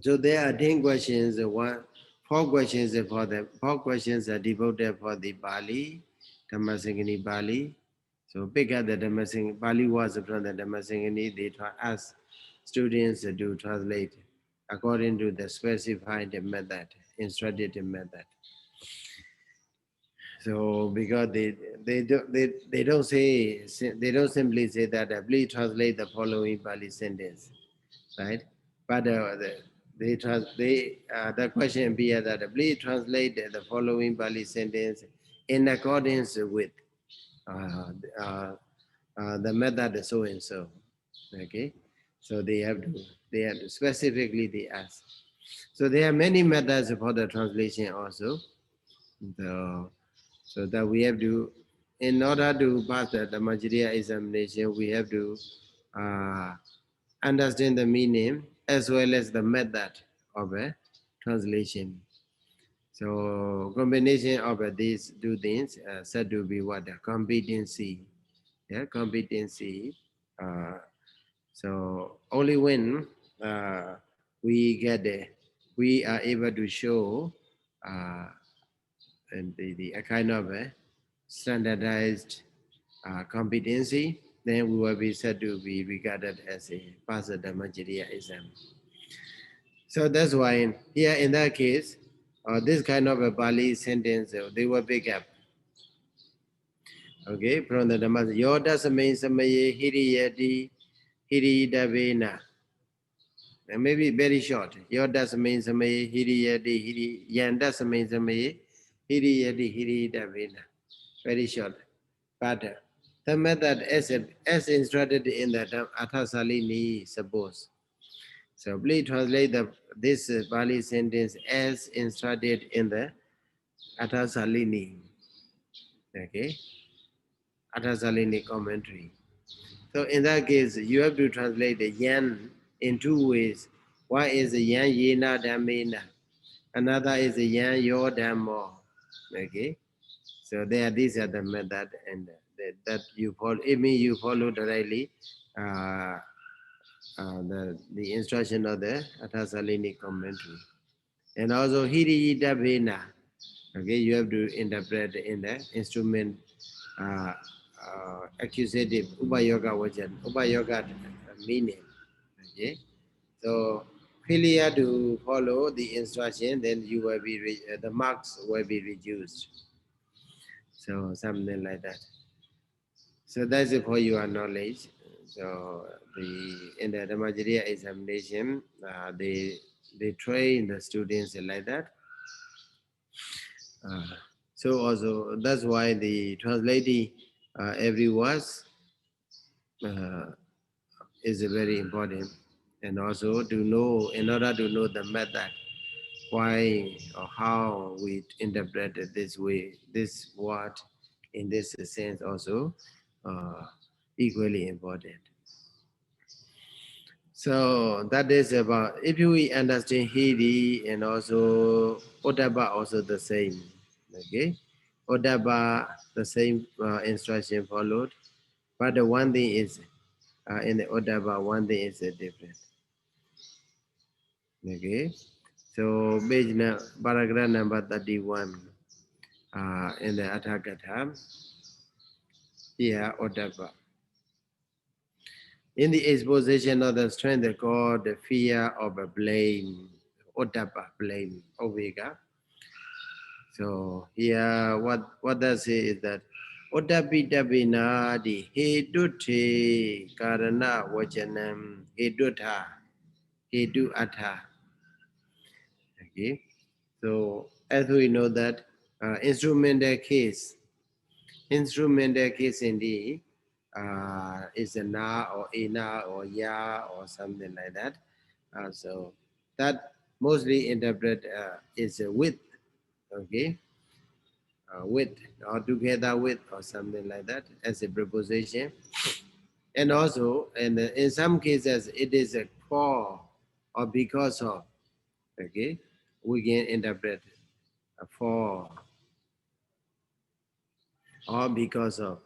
So there are 10 questions, four questions for the 4 questions are devoted for the Pali, Dhammasaṅgaṇī Pali. So pick up the Dhammasaṅgaṇī Pali was from the Dhammasaṅgaṇī. They ask students to translate according to the specified method, instructed method. So because they don't say, they don't simply say that please translate the following Pali sentence, right? But the question be that please translate the following Pali sentence in accordance with uh, uh, the method so and so. Okay, so they have to specifically they ask. So there are many methods for the translation also. So that we have to, in order to pass the Dhammacarya examination, we have to uh, understand the meaning as well as the method of a translation. So combination of these two things said to be what the competency. Yeah, competency. Uh, so only when uh, we get we are able to show uh, the kind of a standardized competency, then we will be said to be regarded as a pass the Dhammacarya exam. So that's why here in that case, this kind of a Pali sentence, they will pick up. Okay, from the Dhammasaṅgaṇī. Yoda samayin samaye hiriyati hiriyidavena. Maybe very short. Yoda samayin samaye hiriyati yanda samayin samaye hiriyati hiriyidavena. Very short. But the method as instructed in the Athasalini, suppose. So please translate this Pali sentence as instructed in the Athasalini. Okay, Athasalini commentary. So in that case, you have to translate the yan in two ways. One is the yan yena dhammena. Another is the yan yo dhammo. Okay. So these are the method, and that you follow. It means you follow directly uh, the instruction of the Athasalini commentary. And also hiri dabena. Okay, you have to interpret in the instrument uh, accusative upayoga vajan, upayoga meaning. Okay, so failure to follow the instruction, then you will be the marks will be reduced. So something like that. So that's it for your knowledge. So in the Dhammajarya examination, they train the students like that. So also that's why the translating every words uh, is very important, and also to know, in order to know the method, why or how we interpret it this way, this word in this sense also uh, equally important. So that is about, if we understand Hindi and also Odaba also the same. Okay, Odaba the same instruction followed, but the one thing is in the Odaba, one thing is different. Okay, so page paragraph number 31 in the Athakatha, here Odaba. In the exposition of the strength called the fear of a blame, Odaba, blame, Ovega. So here, what does it is that Odapi Dabina di Heduti Karana Vajanam Hedutha Hedu Atha. Okay. So as we know that instrumental case indeed is a na or ina or ya or something like that. So that mostly interpret is a with. Okay. With or together with or something like that as a preposition, and also in some cases it is a for or because of. Okay, we can interpret for or because of.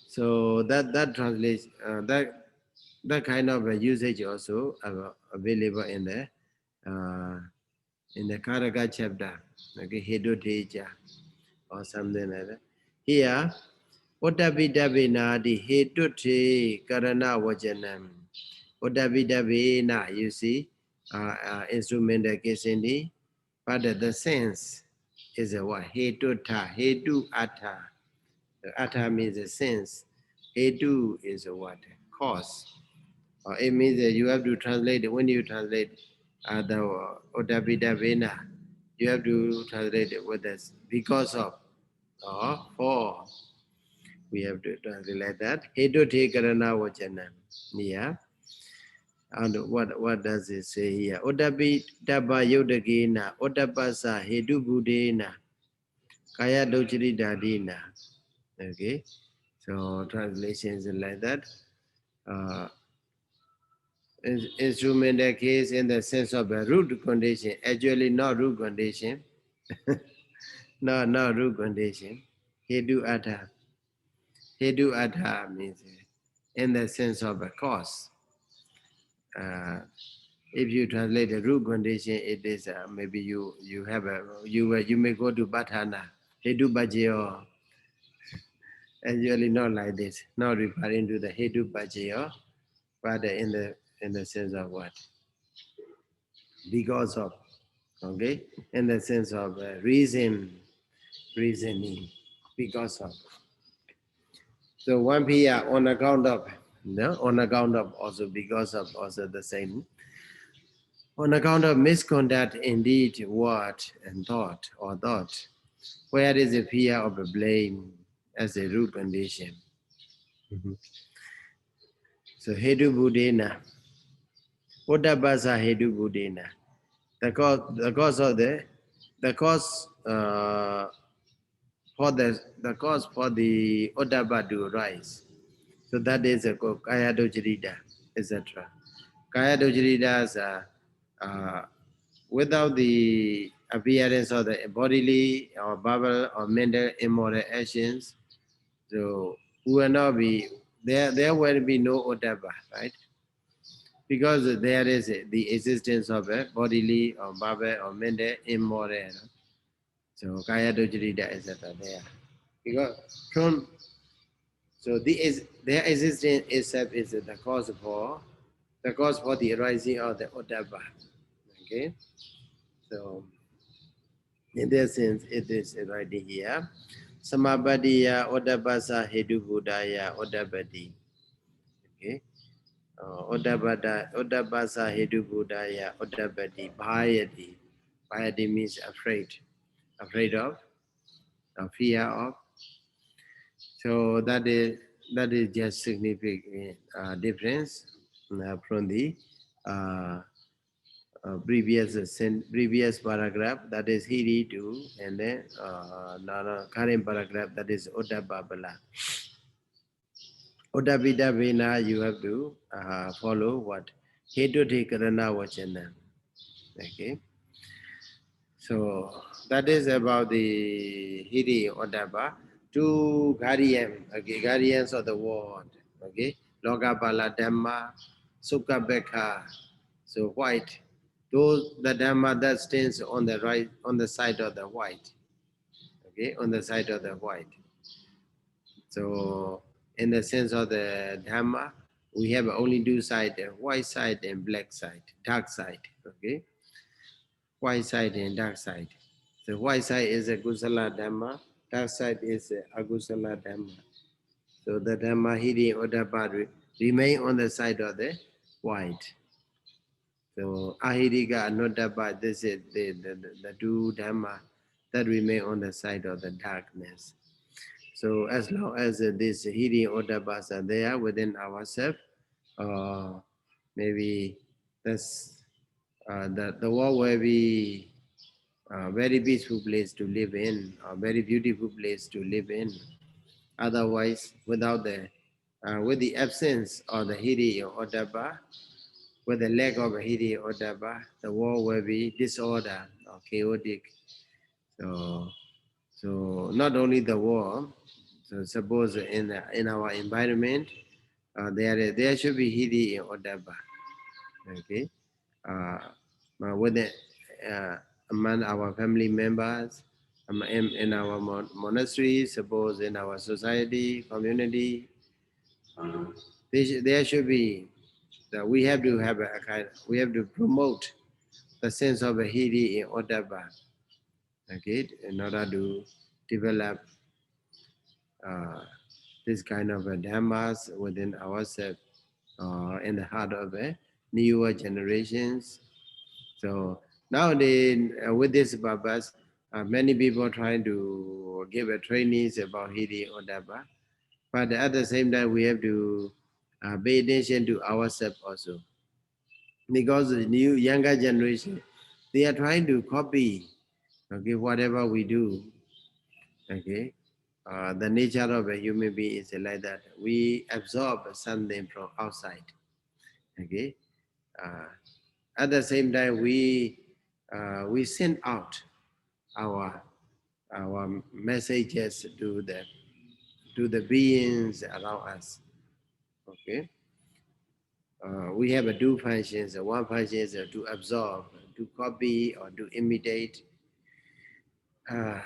So that translates that kind of usage also available in the Karaka chapter. Okay, Hedoteja or something like that. Here Otabidabina di hetuti karana vajanam. Otabidabina, you see, instrumental case in the, but the sense is a what? Hetuta, hetu ata. Ata means a sense. Hetu is a what? Cause. It means that you have to translate, when you translate the Otabidabina, you have to translate it with this because of or for. We have to translate like that. Hedote karana vachana. Yeah. And what does it say here? Odapi dabba yodagena, odapasa hedu budena, kaya dochiri dadina. Okay. So translations like that. Uh, instrumental case in the sense of a root condition, actually not root condition. not root condition. Hedu atha. Hedu atha means in the sense of a cause. If you translate the root condition, it is maybe you have a you may go to Bhattana, Hedu Bhajayo, actually not like this, not referring to the Hedu Bhajayo, but in the sense of what? Because of, okay, in the sense of reasoning, because of. So one here on account of, no, on account of also because of also the same. On account of misconduct, indeed, word and thought or thought, where is the fear of a blame as a root condition? So Hedu Budena, Odabasa Hedu Budena. The cause of the cause for the cause for the Odaba to rise. So that is a kaya dojirita, etc. Kaya dojiritas are without the appearance of the bodily or verbal or mental immoral actions. So will not be there will be no odava, right? Because there is the existence of a bodily or verbal or mental immoral. So kaya dojirita, etc. there. Because from so their existence itself is the cause for the arising of the odava. Okay, so in that sense, it is right here. Samabadiya odabasa hedu budaya odabadi. Okay, odabasa hedu budaya odabadi. Bhayadi. Bhayadi means afraid of, fear of. So that is just significant difference from the uh, previous paragraph, that is Hiri 2, and then current paragraph, that is Odababala. Odabida Vena, you have to follow what? Hetuti Karana Vachana. Okay. So that is about the Hiri Odaba. Two guardians, okay, guardians of the world. Okay. Logabala Dhamma, Sukha. So white. Those the Dhamma that stands on the right, on the side of the white. Okay, on the side of the white. So in the sense of the Dhamma, we have only two sides, white side and black side, dark side. Okay, white side and dark side. The white side is a Kusala Dhamma, dark side is a Agusala Dhamma. So the Dhamma Hiri or Dhamma remain on the side of the white. So Ahirika Anodaba, this is the two Dhamma that remain on the side of the darkness. So as long as these Hiri Odabas are there within ourselves, maybe that's the world will be a very peaceful place to live in, a very beautiful place to live in. Otherwise, with the absence of the Hiri Odaba, with the lack of Hiri or Daba, the world will be disorder or chaotic. So, so not only the war. So suppose in our environment, there should be Hiri or Daba. Okay, uh, with among our family members, in our monastery, suppose in our society, community, uh, there should be. We have to have a kind. We have to promote the sense of a hiri in Odaba, okay, in order to develop uh, this kind of a dhammas within ourselves in the heart of newer generations. So nowadays, with this purpose, many people trying to give a trainees about hiri Odaba, but at the same time, we have to pay attention to ourselves also, because the new younger generation, they are trying to copy, okay, whatever we do. Okay, the nature of a human being is like that. We absorb something from outside. Okay, uh, at the same time, we send out our messages to the beings around us. Okay, we have a two functions. One function is to absorb, to copy, or to imitate uh,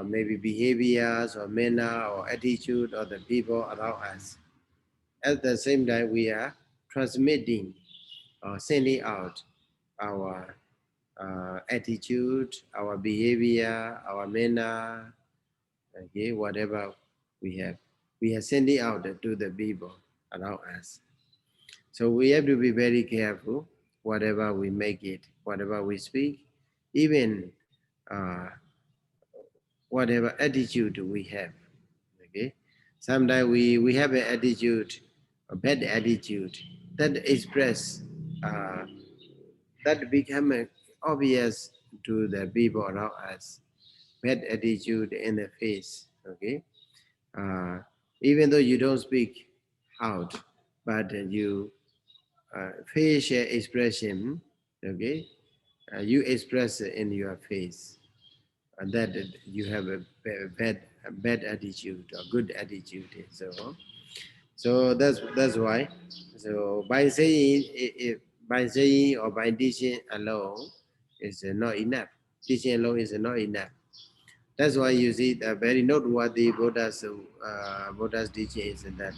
maybe behaviors or manner or attitude of the people around us. At the same time, we are transmitting or sending out our attitude, our behavior, our manner, okay, whatever we have. We are sending out to the people around us. So we have to be very careful, whatever we make it, whatever we speak, even uh, whatever attitude we have. Okay, sometimes we have an attitude, a bad attitude that express uh, that become obvious to the people around us. Bad attitude in the face. Okay, uh, even though you don't speak, out, but you facial expression, okay, you express in your face that you have a bad attitude or good attitude. So that's why. So by saying by saying or by teaching alone is not enough. Teaching alone is not enough. That's why you see the very noteworthy Buddha's teaching is that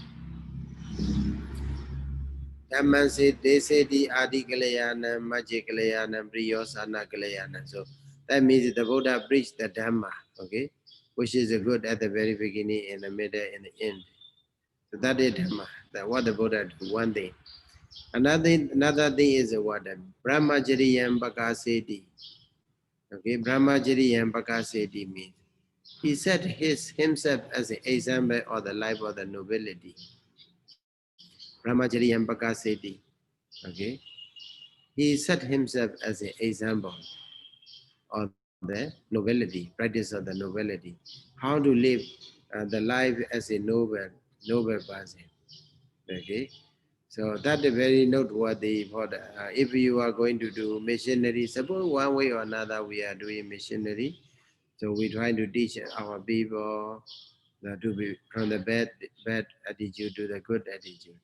Dhammasaṅgaṇī deseti adi kalayana majja kalayana priyosana kalayana. So that means the Buddha preached the Dhamma, okay, which is good at the very beginning, in the middle, and the end. So that is Dhamma. That what the Buddha do. One thing. Another thing is what Brahmacharya Bakaseti. Okay, Brahmacharya Bakaseti means he set himself as an example of the life of the nobility. Brahmacharya Bakaseti. Okay, he set himself as an example of the nobility, practice of the nobility, how to live the life as a noble person. Okay, so that is very noteworthy. For if you are going to do missionary, suppose one way or another we are doing missionary, so we try to teach our people to be from the bad attitude to the good attitude.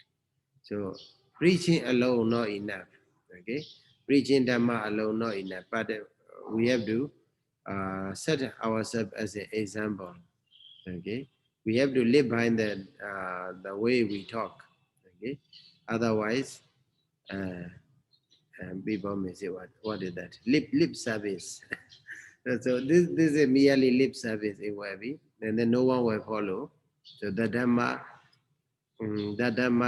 So preaching alone not enough. Okay, preaching Dhamma alone not enough. But we have to set ourselves as an example. Okay, we have to live by the way we talk. Okay, otherwise, people may say, what is that? Lip service. So this is merely lip service in Wabi, and then no one will follow. So the Dhamma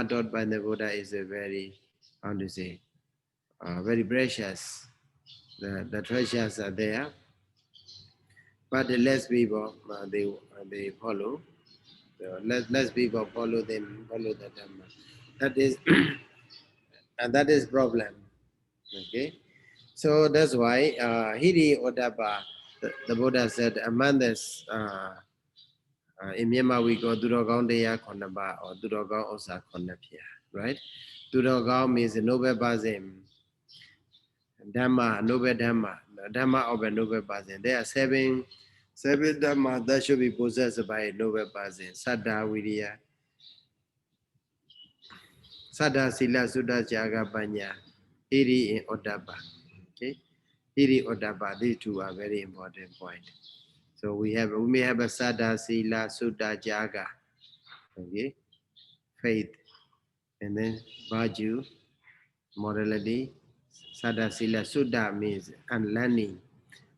taught by the Buddha is a very, how to say, very precious. The treasures are there, but the less people they follow. So less people follow the Dhamma. That is and that is problem. Okay, so that's why Hiri Odapa, the Buddha said among this. In Myanmar we go Durogao Deya Konaba or Durogao Osa Konapia, right? Durogao means noble bazim, Dhamma, noble Dhamma, Dhamma of a noble bazim. There are seven Dhamma that should be possessed by a noble bazim. Saddha, Viriya, Saddha, Sila, Sudha, Jaga, Panya, Hiri, and Odapa. Okay, Hiri, Odapa. These two are very important points. So we may have a Saddha, Sila, Sudha, Jaga. Okay, faith. And then virtue, morality, Sada Sila. Sudha means learning.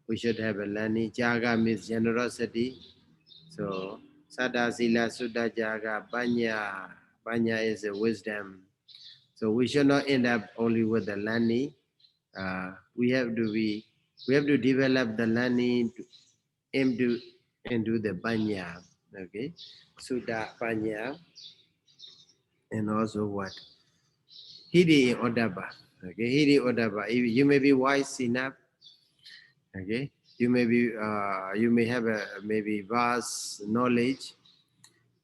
We should have a learning. Jaga means generosity. So Sada Sila Sudha Jaga Panya. Panya is a wisdom. So we should not end up only with the learning. We have to develop the learning to aim to into the Panya. Okay, Sudha Panya, and also what? Hiri Odaba. Okay, Hiri Odaba. You may be wise enough. Okay, you may have a maybe vast knowledge,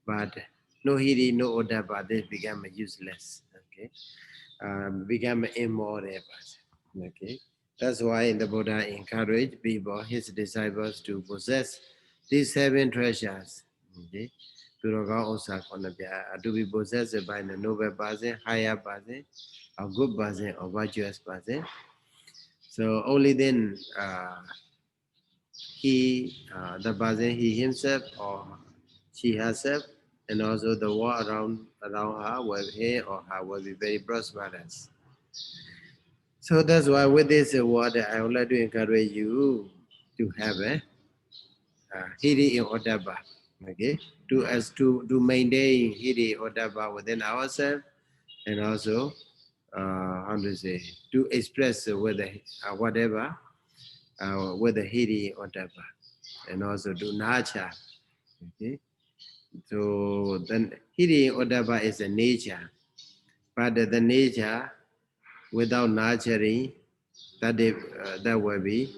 but no Hiri, no Odaba, they become useless. Okay, become immoral person. Okay, that's why the Buddha encouraged people, his disciples, to possess these seven treasures. Okay, to be possessed by the noble person, higher person, a good person, or virtuous person. So only then the person, he himself or she herself, and also the world around her or her will be very prosperous. So that's why with this word, I would like to encourage you to have a hiri in odaba, okay? To maintain hiri odaba within ourselves, and also how to say, to express whatever with the hiri odaba, and also to nurture. Okay, so then hiri odaba is a nature, but the nature without nurturing, that will be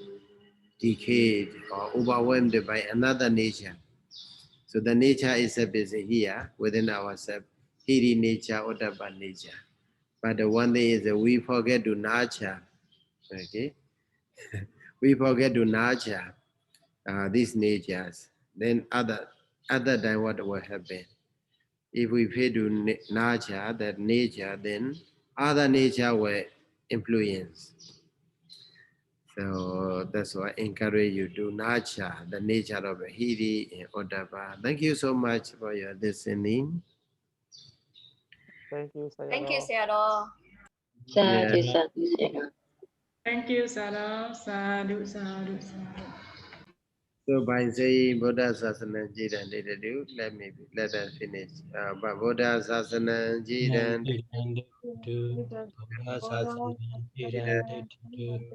decayed or overwhelmed by another nature. So the nature is a busy here within ourselves. hiri nature, Ottappa nature. But the one thing is that we forget to nurture. Okay, we forget to nurture these natures. Then other than what will happen. If we fail to nurture that nature, then other nature will influence. So that's why I encourage you to nurture the nature of Hiri and Ottappa. Thank you so much for your listening. Thank you, Thank you, Sayadaw. Sayadaw. Yeah. Sadhu, sadhu, sadhu. Thank you, Sarah. Sadhu, sadhu, sadhu. So by saying Buddha Sasana Jidan do, let us finish. But Buddha Sasana Jidan Buddha Sasana Jidan Buddha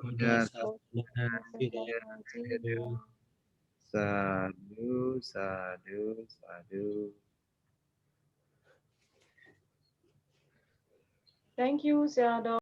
Buddha Sasana Jidan Sadhu, sadhu, sadhu. Thank you, Sayadaw.